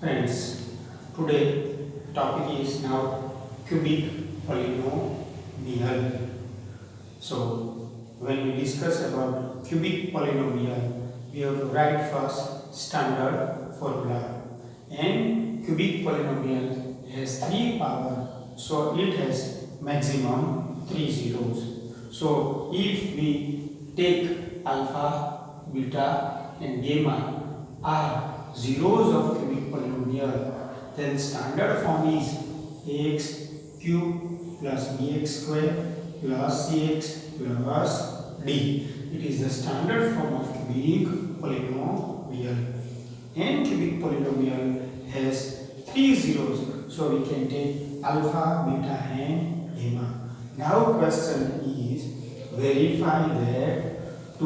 Friends, today topic is now cubic polynomial. So when we discuss about cubic polynomial, we have to write first standard formula. And cubic polynomial has 3 powers, so it has maximum 3 zeros. So if we take alpha, beta and gamma are zeros of cubic polynomial, then standard form is ax cube plus bx square plus cx plus d. It is the standard form of cubic polynomial. And cubic polynomial has 3 zeros, so we can take alpha, beta and gamma. Now question is verify that 2,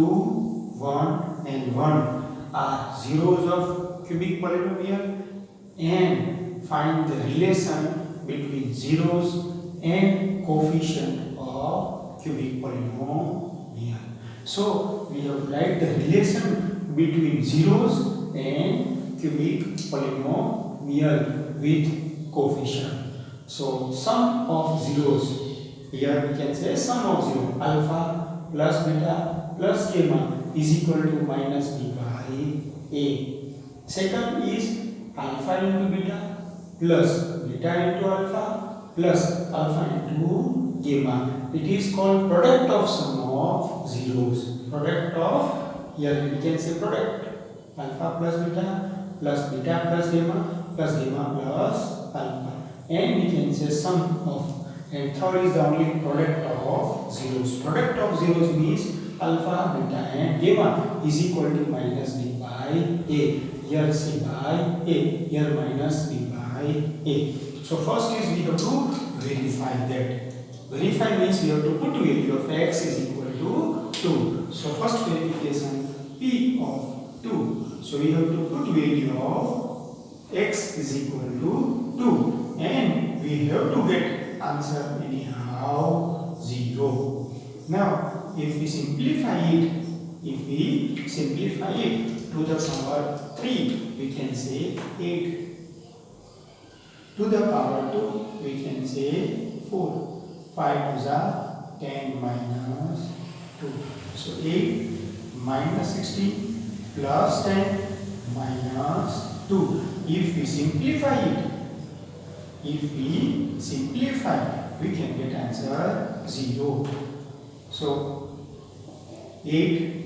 1 and 1 are zeros of cubic polynomial and find the relation between zeros and coefficient of cubic polynomial. So we have write the relation between zeros and cubic polynomial with coefficient. So sum of zeros, here we can say sum of zero, alpha plus beta plus gamma is equal to minus b by a. Second is alpha into beta plus beta into alpha plus alpha into gamma. It is called product of sum of zeros. Product of, here we can say product, alpha plus beta plus gamma plus alpha. And we can say sum of, and third is the only product of zeros. Product of zeros means alpha, beta and gamma is equal to minus b by a. Here c by a, here minus b by a. So first is we have to verify that. Verify means we have to put value of x is equal to 2. So first verification p of 2. So we have to put value of x is equal to 2 and we have to get answer anyhow 0. Now if we simplify it, to the power 3, we can say 8. To the power 2, we can say 4. 5 is 10 minus 2. So 8 minus 16 plus 10 minus 2. If we simplify, we can get answer 0. So 8,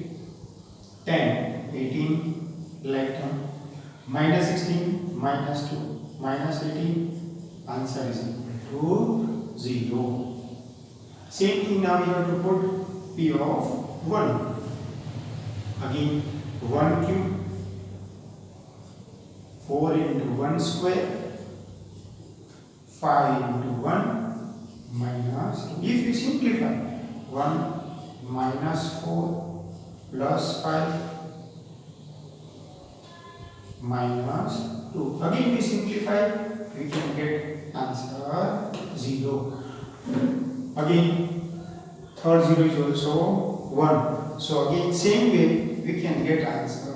10, 18, like term, minus 16, minus 2, minus 18, answer is equal to 0. Same thing now we have to put p of 1. Again 1 cube, 4 into 1 square, 5 into 1 minus 2. If we simplify, 1 minus 4 plus 5 minus 2. Again we simplify, we can get answer 0. Again third 0 is also 1. So again same way we can get answer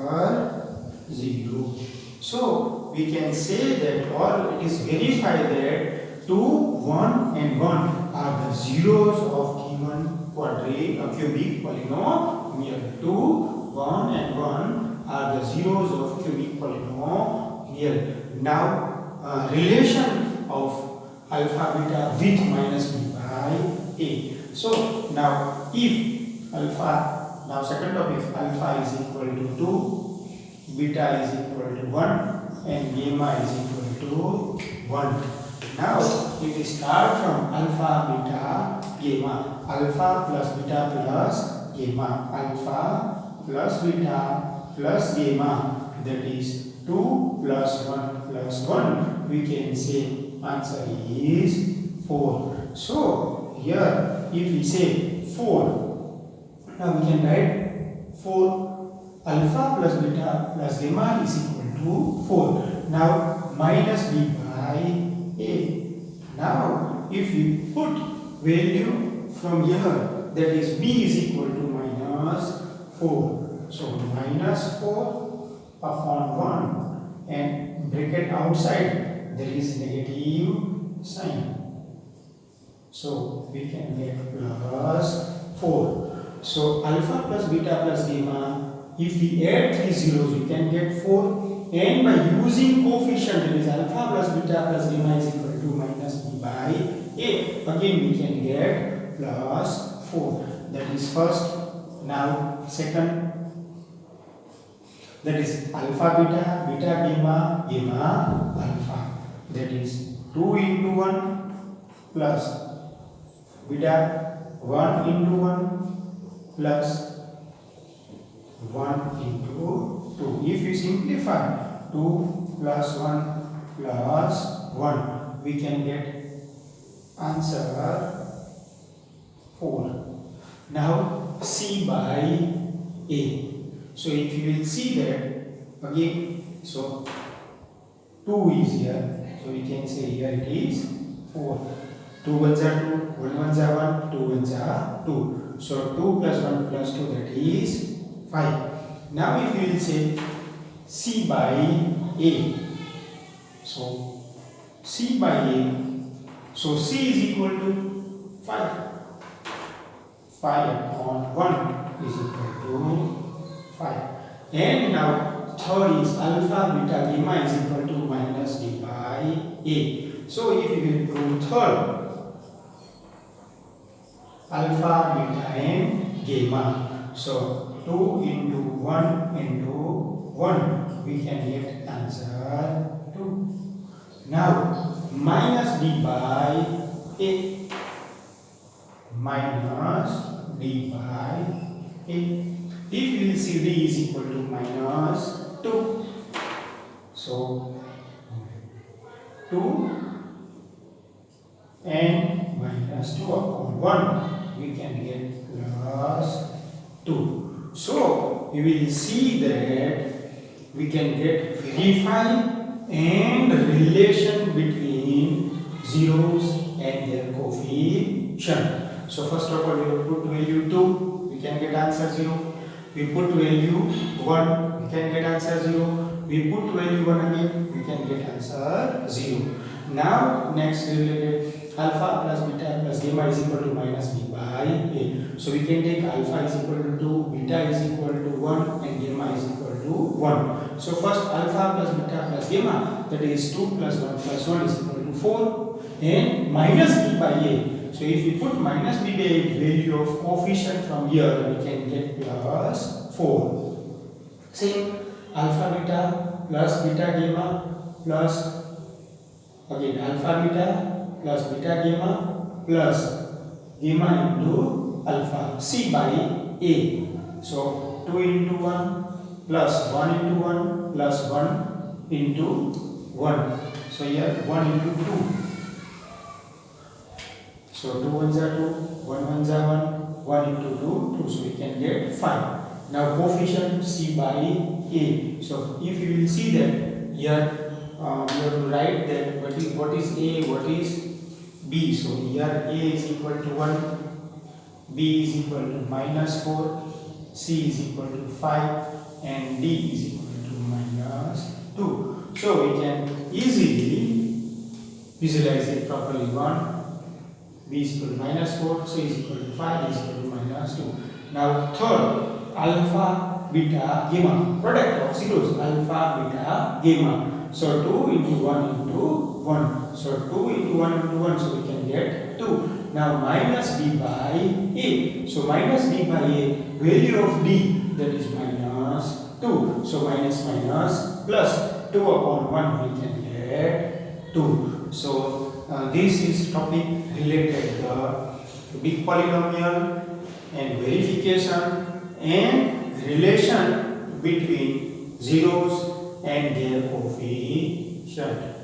0. So we can say that, or it is verified that 2, 1 and 1 are the zeros of given cubic polynomial. 2, 1 and 1 are the zeros of cubic polynomial. Now relation of alpha beta with minus b by a. So now if alpha, now second topic, alpha is equal to 2, beta is equal to 1 and gamma is equal to 1. Now if we start from alpha, beta, gamma, alpha plus beta plus gamma, alpha plus beta plus gamma, that is 2 plus 1 plus 1, we can say answer is 4. So here if we say 4, now we can write 4 alpha plus beta plus gamma is equal to 4. Now minus b by a. Now if we put value from here, that is b is equal to minus 4. So minus 4 upon 1 and bracket outside there is negative sign. So we can get plus 4. So alpha plus beta plus gamma, if we add 3 zeros we can get 4, and by using coefficient, that is alpha plus beta plus gamma is equal to minus b by a, again we can get plus 4. That is first. Now second, that is alpha beta, beta gamma, gamma alpha, that is 2 into 1 plus beta 1 into 1 plus 1 into 2. If you simplify 2 plus 1 plus 1, we can get answer 4. Now C by A. So if you will see that again, so 2 is here, so we can say here it is 4. 2 ones are 2, 1 ones are 1, 2 ones are 2. So 2 plus 1 plus 2, that is 5. Now if we will say C by A, so C by A, so C is equal to 5. 5 upon 1 is equal to 5. And now third is alpha beta gamma is equal to minus d by A. So if we will prove third, alpha, beta and gamma. So 2 into 1 into 1, we can get answer 2. Now minus d by A. Minus d by A. If we will see d is equal to minus 2. So 2 and minus 2 upon 1, we can get plus 2. So we will see that we can get verify and relation between zeros and their coefficient. So first of all, we will put value 2, we can get answer 0. We put value 1, we can get answer 0. We put value 1 again, we can get answer 0. Now next related, alpha plus beta plus gamma is equal to minus b by A. So we can take alpha is equal to 2, beta is equal to 1 and gamma is equal to 1. So first alpha plus beta plus gamma, that is 2 plus 1 plus 1 is equal to 4 and minus b by A. So if we put minus b by A value of coefficient from here, we can get plus 4. Same, alpha beta plus beta gamma plus again alpha beta plus beta gamma plus gamma into alpha, C by A. So 2 into 1 plus 1 into 1 plus 1 into 1. So here 1 into 2. So 2 ones are 2, 1 ones are 1, 1 into 2, 2. So we can get 5. Now coefficient C by A. So if you will see that here we have to write that what is A, what is B. So here A is equal to 1, B is equal to minus 4, C is equal to 5 and D is equal to minus 2. So we can easily visualize it properly. 1, B is equal to minus 4, C is equal to 5, D is equal to minus 2. Now third, alpha, beta, gamma, product of zeros, alpha, beta, gamma. So 2 into 1 into 1. So 2 into 1 into 1, so we can get 2. Now minus d by A. So minus d by A, value of d, that is minus 2. So minus minus plus 2 upon 1, we can get 2. So this is topic related to cubic polynomial and verification and relation between zeros and their coefficient.